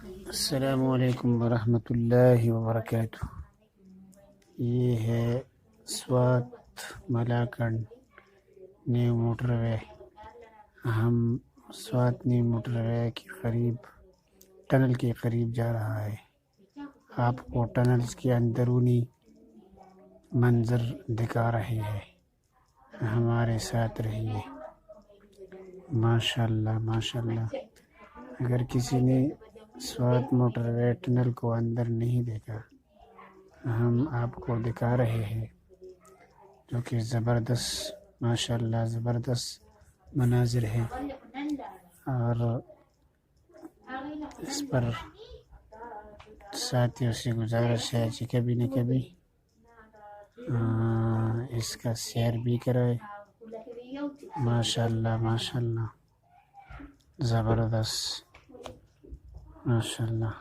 السلام علیکم ورحمۃ اللہ وبرکاتہ۔ یہ ہے سوات ملاکنڈ نیو موٹر وے۔ ہم سوات نیو موٹر وے کے قریب ٹنل کے قریب جا رہا ہے۔ آپ کو ٹنلز کے اندرونی منظر دکھا رہے ہیں، ہمارے ساتھ رہیے۔ ماشاءاللہ ماشاءاللہ۔ اگر کسی نے سوات موٹر وے ٹنل کو اندر نہیں دیکھا، ہم آپ کو دکھا رہے ہیں، جو کہ زبردست ماشاءاللہ زبردست مناظر ہے۔ اور اس پر ساتھیوں سے گزارش ہے کہ کبھی نہ کبھی اس کا سیر بھی کرائے۔ ماشاءاللہ ماشاءاللہ زبردست ماشاءاللہ۔